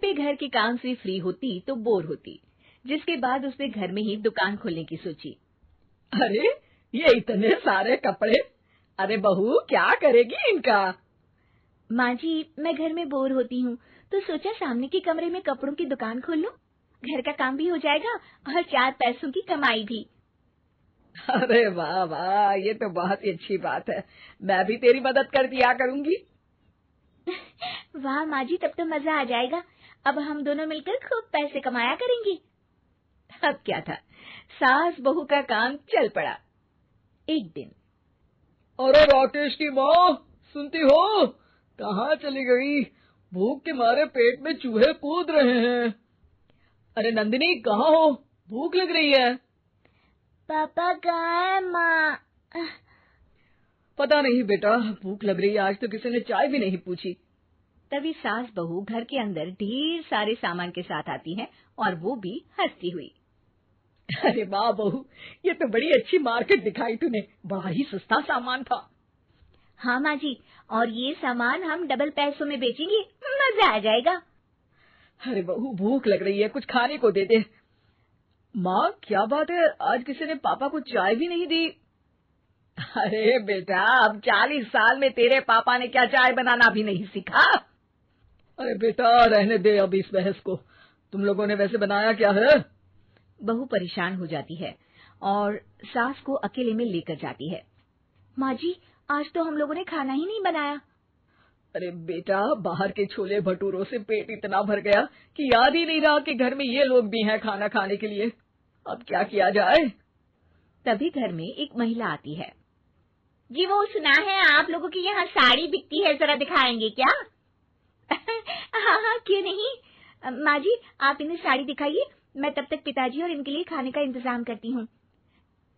शिल्पी घर के काम से फ्री होती तो बोर होती, जिसके बाद उसने घर में ही दुकान खोलने की सोची। अरे ये इतने सारे कपड़े, अरे बहू क्या करेगी इनका? माँ जी, मैं घर में बोर होती हूँ तो सोचा सामने के कमरे में कपड़ों की दुकान खोल लूं। घर का काम भी हो जाएगा और 4 पैसों की कमाई भी। अरे वाह वाह, ये तो बहुत ही अच्छी बात है। मैं भी तेरी मदद कर दिया करूंगी। वाह माँ जी, तब तो मजा आ जाएगा। अब हम दोनों मिलकर खूब पैसे कमाया करेंगे। अब क्या था, सास बहू का काम चल पड़ा। एक दिन, अरे राकेश की माँ, सुनती हो? कहाँ चली गई? भूख के मारे पेट में चूहे कूद रहे हैं। अरे नंदिनी, कहाँ हो? भूख लग रही है। पापा कहाँ है माँ? पता नहीं बेटा, भूख लग रही है। आज तो किसी ने चाय भी नहीं पूछी। तभी सास बहू घर के अंदर ढेर सारे सामान के साथ आती हैं और वो भी हंसती हुई। अरे वाह बहू, ये तो बड़ी अच्छी मार्केट दिखाई तूने। बड़ा ही सस्ता सामान था। हाँ माँ जी, और ये सामान हम डबल पैसों में बेचेंगे, मजा आ जाएगा। अरे बहू, भूख लग रही है, कुछ खाने को दे दे। माँ क्या बात है, आज किसी ने पापा को चाय भी नहीं दी। अरे बेटा, अब 40 साल में तेरे पापा ने क्या चाय बनाना भी नहीं सीखा? अरे बेटा रहने दे अब इस बहस को। तुम लोगों ने वैसे बनाया क्या है? बहू परेशान हो जाती है और सास को अकेले में लेकर जाती है। माँ जी, आज तो हम लोगों ने खाना ही नहीं बनाया। अरे बेटा, बाहर के छोले भटूरों से पेट इतना भर गया कि याद ही नहीं रहा कि घर में ये लोग भी हैं खाना खाने के लिए। अब क्या किया जाए? तभी घर में एक महिला आती है। जी, वो सुना है आप लोगों की यहाँ साड़ी बिकती है, जरा दिखाएंगे क्या? हाँ हाँ, क्यों नहीं। माँ जी, आप इन्हें साड़ी दिखाइए, मैं तब तक पिताजी और इनके लिए खाने का इंतजाम करती हूँ।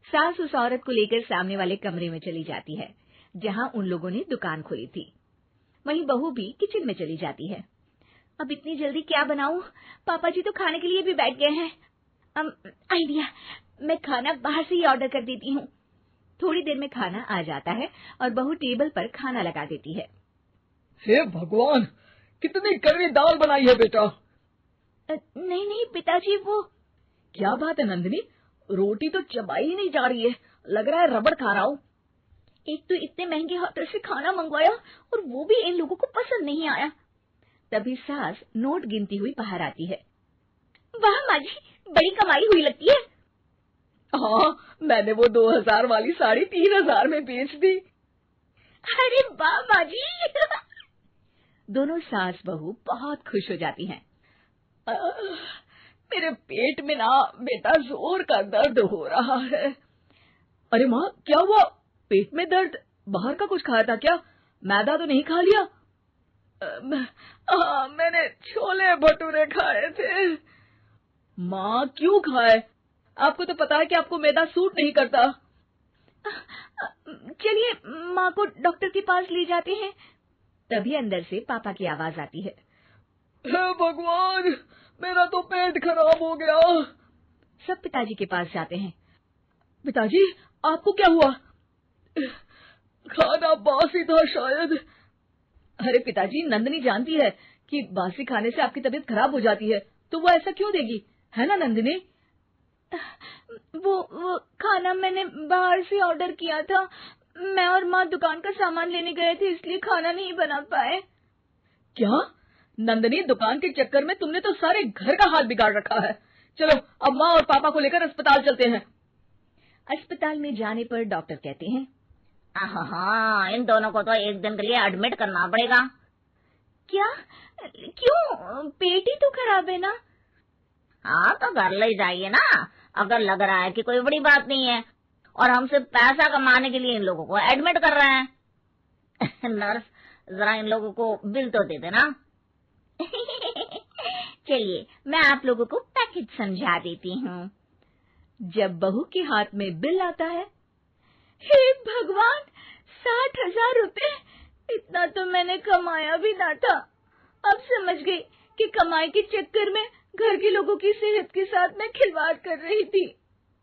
सास उस औरत को लेकर सामने वाले कमरे में चली जाती है, जहाँ उन लोगों ने दुकान खोली थी। वहीं बहू भी किचन में चली जाती है। अब इतनी जल्दी क्या बनाऊं? पापा जी तो खाने के लिए भी बैठ गए हैं। आइडिया, मैं खाना बाहर से ही ऑर्डर कर देती हूँ। थोड़ी देर में खाना आ जाता है और बहू टेबल पर खाना लगा देती है। हे भगवान, कितनी कड़वी दाल बनाई है बेटा। नहीं नहीं पिताजी, वो क्या बात है नंदिनी, रोटी तो चबाई ही नहीं जा रही है, लग रहा है रबड़ खा रहा हूँ। एक तो इतने महंगे होटल से खाना मंगवाया और वो भी इन लोगों को पसंद नहीं आया। तभी सास नोट गिनती हुई बाहर आती है। वाह माँ जी, बड़ी कमाई हुई लगती है। हाँ, मैंने वो 2000 वाली साड़ी 3000 में बेच दी। अरे वाह माँ जी। दोनों सास बहू बहुत खुश हो जाती हैं। मेरे पेट में ना बेटा जोर का दर्द हो रहा है। अरे माँ, क्या हुआ? पेट में दर्द? बाहर का कुछ खाया था क्या? मैदा तो नहीं खा लिया? मैंने छोले भटूरे खाए थे। माँ क्यों खाए? आपको तो पता है कि आपको मैदा सूट नहीं करता। चलिए माँ को डॉक्टर के पास ले जाते हैं। तभी अंदर से पापा की आवाज आती है। हे भगवान, मेरा तो पेट खराब हो गया। सब पिताजी के पास जाते हैं। पिताजी, आपको क्या हुआ? खाना बासी था शायद। अरे पिताजी, नंदिनी जानती है कि बासी खाने से आपकी तबीयत खराब हो जाती है, तो वो ऐसा क्यों देगी, है ना नंदिनी? वो खाना मैंने बाहर से ऑर्डर किया था। मैं और माँ दुकान का सामान लेने गए थे, इसलिए खाना नहीं बना पाए। क्या नंदिनी, दुकान के चक्कर में तुमने तो सारे घर का हाल बिगाड़ रखा है। चलो अब माँ और पापा को लेकर अस्पताल चलते हैं। अस्पताल में जाने पर डॉक्टर कहते हैं, हाँ, इन दोनों को तो एक दिन के लिए एडमिट करना पड़ेगा। क्या? क्यों? पेट ही तो खराब है ना। हाँ, तो घर ले जाइए ना, अगर लग रहा है कि कोई बड़ी बात नहीं है। और हम सिर्फ पैसा कमाने के लिए इन लोगों को एडमिट कर रहे हैं। नर्स, जरा इन लोगों को बिल तो दे देना। चलिए मैं आप लोगों को पैकेज समझा देती हूँ। जब बहू के हाथ में बिल आता है, हे भगवान, 60,000 रुपए! इतना तो मैंने कमाया भी ना था। अब समझ गई कि कमाई के चक्कर में घर के लोगों की सेहत के साथ मैं खिलवाड़ कर रही थी।